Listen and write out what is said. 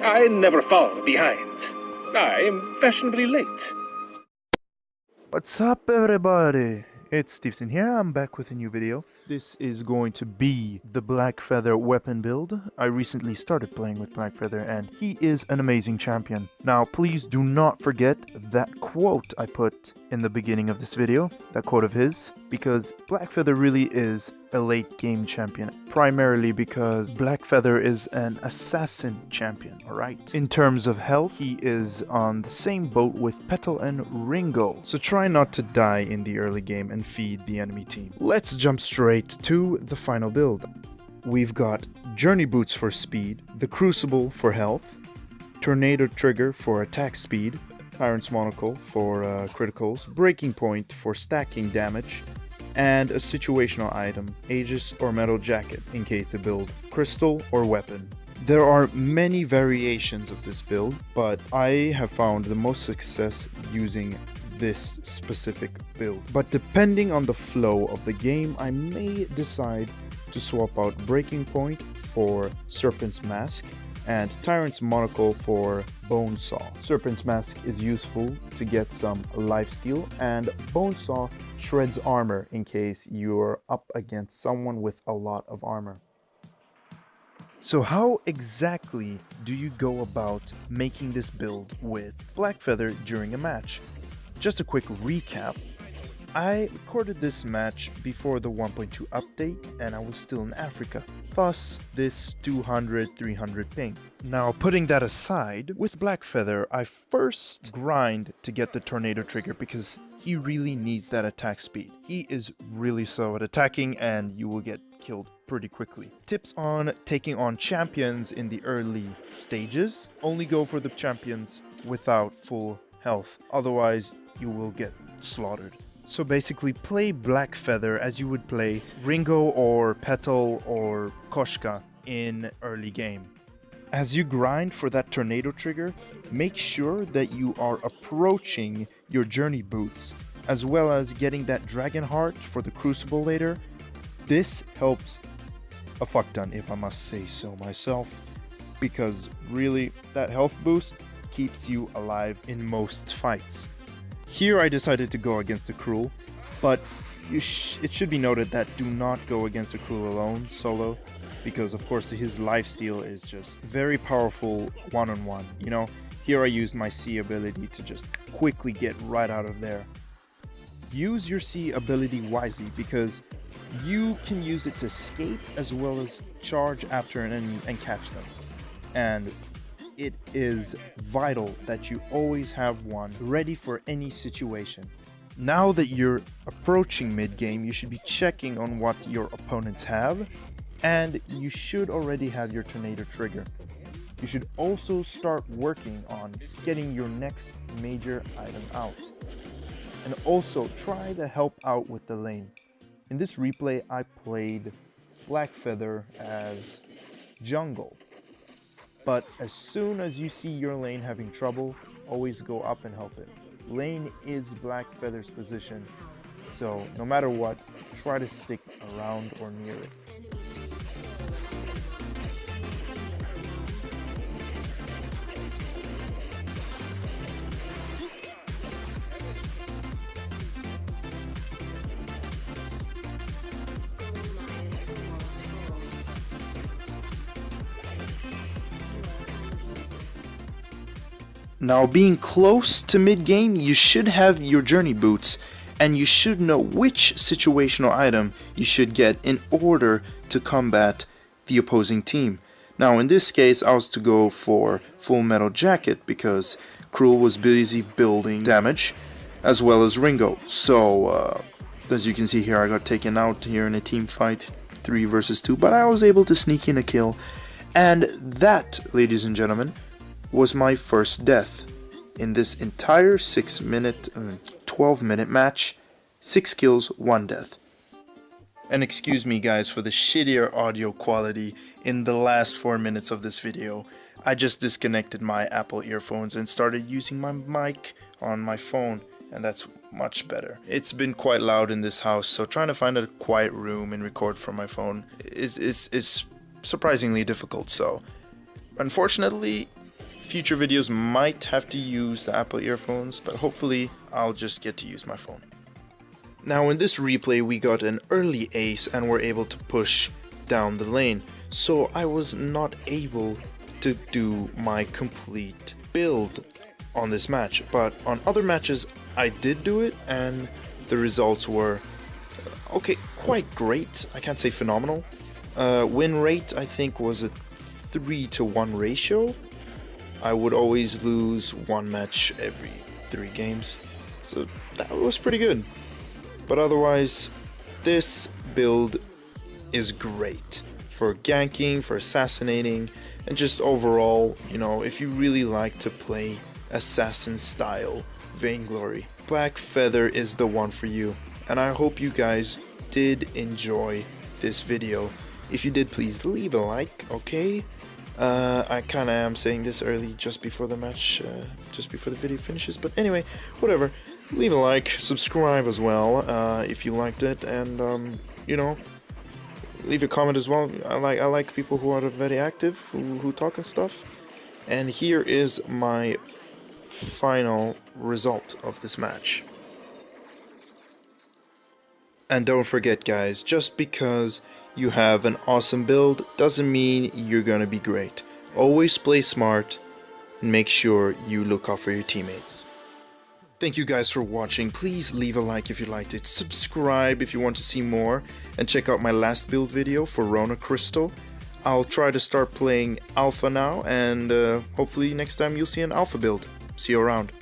I never fall behind. I'm fashionably late. What's up, everybody? It's Stevenson here. I'm back with a new video. This is going to be the Blackfeather weapon build. I recently started playing with Blackfeather and he is an amazing champion. Now, please do not forget that quote I put in the beginning of this video, that quote of his, because Blackfeather really is a late game champion, primarily because Blackfeather is an assassin champion, alright? In terms of health, he is on the same boat with Petal and Ringo, so try not to die in the early game and feed the enemy team. Let's jump straight to the final build. We've got Journey Boots for speed, the Crucible for health, Tornado Trigger for attack speed, Tyrant's Monacle for criticals, Breaking Point for stacking damage, and a situational item, Aegis or Metal Jacket in case the build crystal or weapon. There are many variations of this build, but I have found the most success using this specific build. But depending on the flow of the game, I may decide to swap out Breaking Point for Serpent's Mask and Tyrant's Monacle for Bonesaw. Serpent's Mask is useful to get some lifesteal, and Bonesaw shreds armor in case you're up against someone with a lot of armor. So how exactly do you go about making this build with Blackfeather during a match? Just a quick recap. I recorded this match before the 1.2 update and I was still in Africa, thus this 200-300 ping. Now, putting that aside, with Blackfeather I first grind to get the Tornado Trigger because he really needs that attack speed. He is really slow at attacking and you will get killed pretty quickly. Tips on taking on champions in the early stages: only go for the champions without full health, otherwise you will get slaughtered. So basically play Blackfeather as you would play Ringo or Petal or Koshka in early game. As you grind for that Tornado Trigger, make sure that you are approaching your Journey Boots, as well as getting that Dragon Heart for the Crucible later. This helps a fuck ton, if I must say so myself, because really that health boost keeps you alive in most fights. Here I decided to go against the Cruel, but it should be noted that do not go against the Cruel alone, solo, because of course his lifesteal is just very powerful one-on-one, you know? Here I used my C ability to just quickly get right out of there. Use your C ability wisely, because you can use it to escape as well as charge after an enemy and catch them. And it is vital that you always have one ready for any situation. Now that you're approaching mid-game, you should be checking on what your opponents have, and you should already have your Tornado Trigger. You should also start working on getting your next major item out. And also try to help out with the lane. In this replay, I played Blackfeather as jungle. But as soon as you see your lane having trouble, always go up and help it. Lane is Blackfeather's position, so no matter what, try to stick around or near it. Now, being close to mid-game, you should have your Journey Boots, and you should know which situational item you should get in order to combat the opposing team. Now, in this case, I was to go for Full Metal Jacket because Cruel was busy building damage, as well as Ringo. So, as you can see here, I got taken out here in a team fight, 3 versus 2, but I was able to sneak in a kill. And that, ladies and gentlemen, was my first death in this entire 12-minute match. 6 kills, 1 death. And excuse me guys for the shittier audio quality in the last 4 minutes of this video. I just disconnected my Apple earphones and started using my mic on my phone, and that's much better. It's been quite loud in this house, so trying to find a quiet room and record from my phone is surprisingly difficult. So unfortunately, Future videos might have to use the Apple earphones, but hopefully I'll just get to use my phone. Now in this replay we got an early ace and were able to push down the lane, so I was not able to do my complete build on this match, but on other matches I did do it and the results were okay, quite great. I can't say phenomenal. Win rate I think was a 3-to-1 ratio. I would always lose one match every 3 games, so that was pretty good. But otherwise, this build is great for ganking, for assassinating, and just overall, you know, if you really like to play assassin style Vainglory, Blackfeather is the one for you. And I hope you guys did enjoy this video. If you did, please leave a like, okay? I kinda am saying this early just before the match, just before the video finishes, but anyway, whatever. Leave a like, subscribe as well, if you liked it, and, you know, leave a comment as well. I like people who are very active, who talk and stuff. And here is my final result of this match. And don't forget guys, just because you have an awesome build doesn't mean you're gonna be great. Always play smart and make sure you look out for your teammates. Thank you guys for watching. Please leave a like if you liked it, subscribe if you want to see more, and check out my last build video for Rona Crystal. I'll try to start playing Alpha now, and hopefully next time you'll see an Alpha build. See you around.